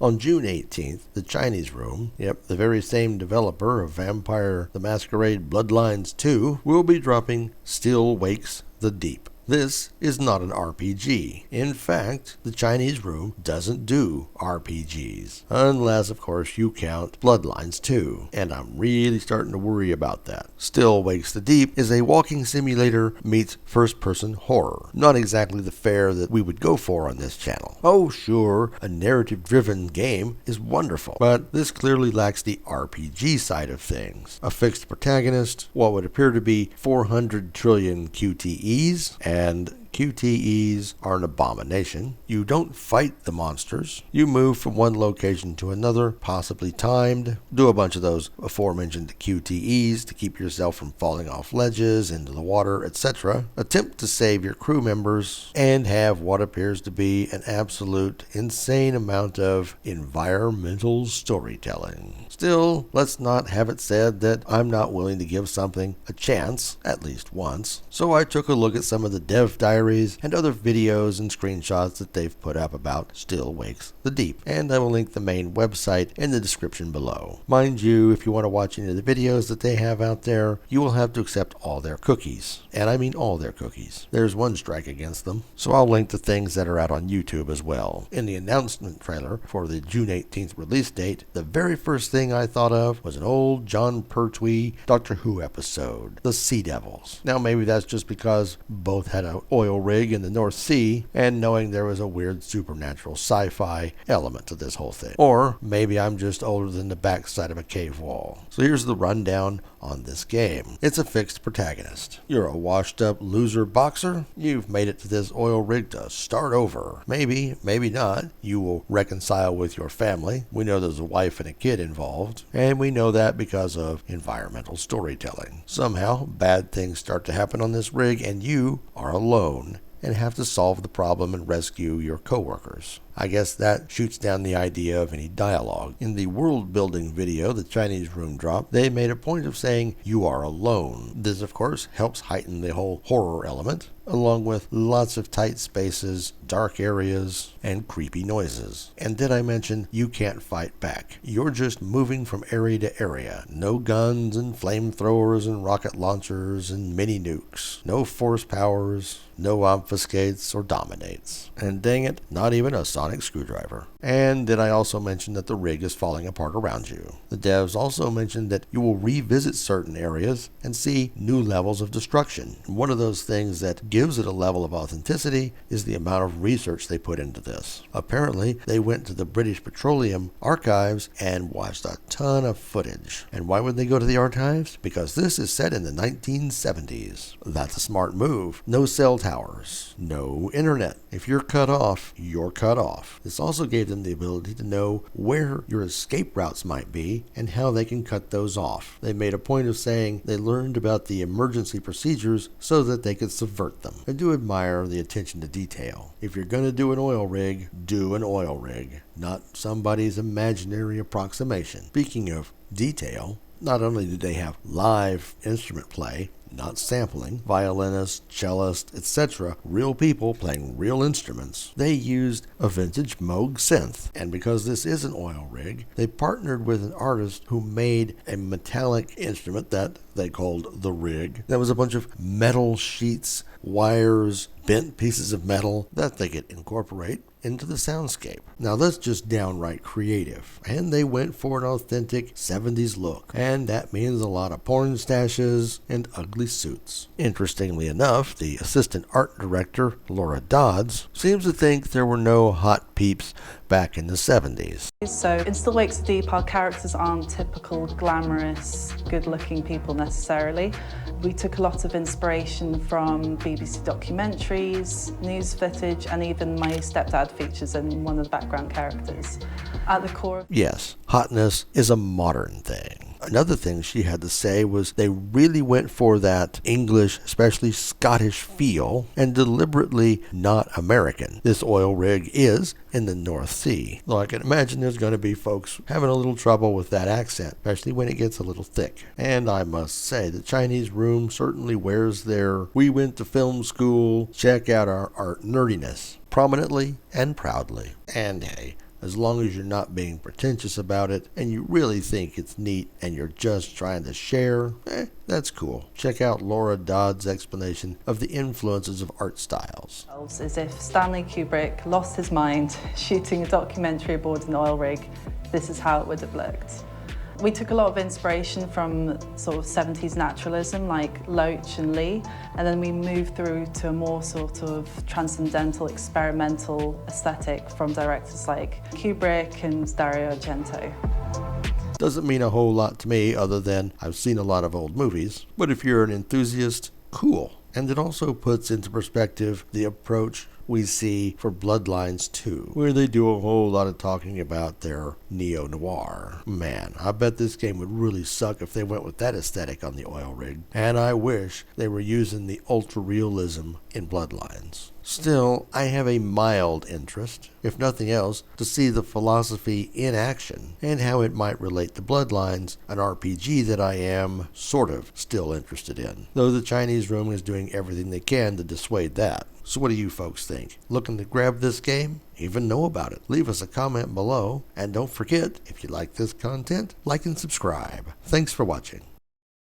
On June 18th, the Chinese Room, the very same developer of Vampire the Masquerade Bloodlines 2, will be dropping Still Wakes the Deep. This is not an RPG. In fact, the Chinese Room doesn't do RPGs. Unless, of course, you count Bloodlines 2. And I'm really starting to worry about that. Still Wakes the Deep is a walking simulator meets first-person horror. Not exactly the fare that we would go for on this channel. Oh, sure, a narrative-driven game is wonderful. But this clearly lacks the RPG side of things. A fixed protagonist, what would appear to be 400 trillion QTEs, and QTEs are an abomination. You don't fight the monsters. You move from one location to another, possibly timed. Do a bunch of those aforementioned QTEs to keep yourself from falling off ledges, into the water, etc. Attempt to save your crew members, and have what appears to be an absolute insane amount of environmental storytelling. Still, let's not have it said that I'm not willing to give something a chance, at least once. So I took a look at some of the dev diaries and other videos and screenshots that they've put up about Still Wakes the Deep, and I will link the main website in the description below. Mind you, if you want to watch any of the videos that they have out there, you will have to accept all their cookies. And I mean all their cookies. There's one strike against them. So I'll link the things that are out on YouTube as well. In the announcement trailer for the June 18th release date, the very first thing I thought of was an old Jon Pertwee Doctor Who episode, The Sea Devils. Now maybe that's just because both had an oil rig in the North Sea, and knowing there was a weird supernatural sci-fi element to this whole thing. Or maybe I'm just older than the backside of a cave wall. So here's the rundown on this game. It's a fixed protagonist. You're a washed up loser boxer. You've made it to this oil rig to start over. Maybe, maybe not. You will reconcile with your family. We know there's a wife and a kid involved, and we know that because of environmental storytelling. Somehow, bad things start to happen on this rig, and you are alone and have to solve the problem and rescue your coworkers. I guess that shoots down the idea of any dialogue. In the world building video the Chinese Room dropped, they made a point of saying you are alone. This of course helps heighten the whole horror element, along with lots of tight spaces, dark areas, and creepy noises. And did I mention you can't fight back? You're just moving from area to area. No guns and flamethrowers and rocket launchers and mini nukes. No force powers, no obfuscates or dominates. And dang it, not even a sonic screwdriver. And did I also mention that the rig is falling apart around you? The devs also mentioned that you will revisit certain areas and see new levels of destruction. One of those things that gives it a level of authenticity is the amount of research they put into this. Apparently, they went to the British Petroleum archives and watched a ton of footage. And why would they go to the archives? Because this is set in the 1970s. That's a smart move. No cell towers. No internet. If you're cut off, you're cut off. This also gave them the ability to know where your escape routes might be and how they can cut those off. They made a point of saying they learned about the emergency procedures so that they could subvert them. I do admire the attention to detail. If you're going to do an oil rig, do an oil rig, not somebody's imaginary approximation. Speaking of detail, not only did they have live instrument play, not sampling, violinists, cellists, etc., real people playing real instruments, they used a vintage Moog synth. And because this is an oil rig, they partnered with an artist who made a metallic instrument that they called the rig. That was a bunch of metal sheets, wires, bent pieces of metal that they could incorporate into the soundscape. Now that's just downright creative, and they went for an authentic 70s look, and that means a lot of porn stashes and ugly suits. Interestingly enough, the assistant art director, Laura Dodds, seems to think there were no hot peeps back in the 70s. So in Still Wakes the Deep, our characters aren't typical glamorous, good-looking people necessarily. We took a lot of inspiration from BBC documentaries, news footage, and even my stepdad features in one of the background characters. At the core... Yes, hotness is a modern thing. Another thing she had to say was they really went for that English, especially Scottish feel, and deliberately not American. This oil rig is in the North Sea, though I can imagine there's going to be folks having a little trouble with that accent, especially when it gets a little thick. And I must say, the Chinese Room certainly wears their "we went to film school, check out our art nerdiness" prominently and proudly. And hey, as long as you're not being pretentious about it and you really think it's neat and you're just trying to share, that's cool. Check out Laura Dodd's explanation of the influences of art styles. As if Stanley Kubrick lost his mind shooting a documentary aboard an oil rig, this is how it would have looked. We took a lot of inspiration from sort of 70s naturalism like Loach and Lee, and then we moved through to a more sort of transcendental, experimental aesthetic from directors like Kubrick and Dario Argento. Doesn't mean a whole lot to me other than I've seen a lot of old movies, but if you're an enthusiast, cool. And it also puts into perspective the approach we see for Bloodlines 2, where they do a whole lot of talking about their neo-noir. Man, I bet this game would really suck if they went with that aesthetic on the oil rig. And I wish they were using the ultra-realism in Bloodlines. Still, I have a mild interest, if nothing else, to see the philosophy in action and how it might relate to Bloodlines, an RPG that I am, sort of, still interested in. Though the Chinese Room is doing everything they can to dissuade that. So what do you folks think? Looking to grab this game? Even know about it? Leave us a comment below. And don't forget, if you like this content, like and subscribe. Thanks for watching.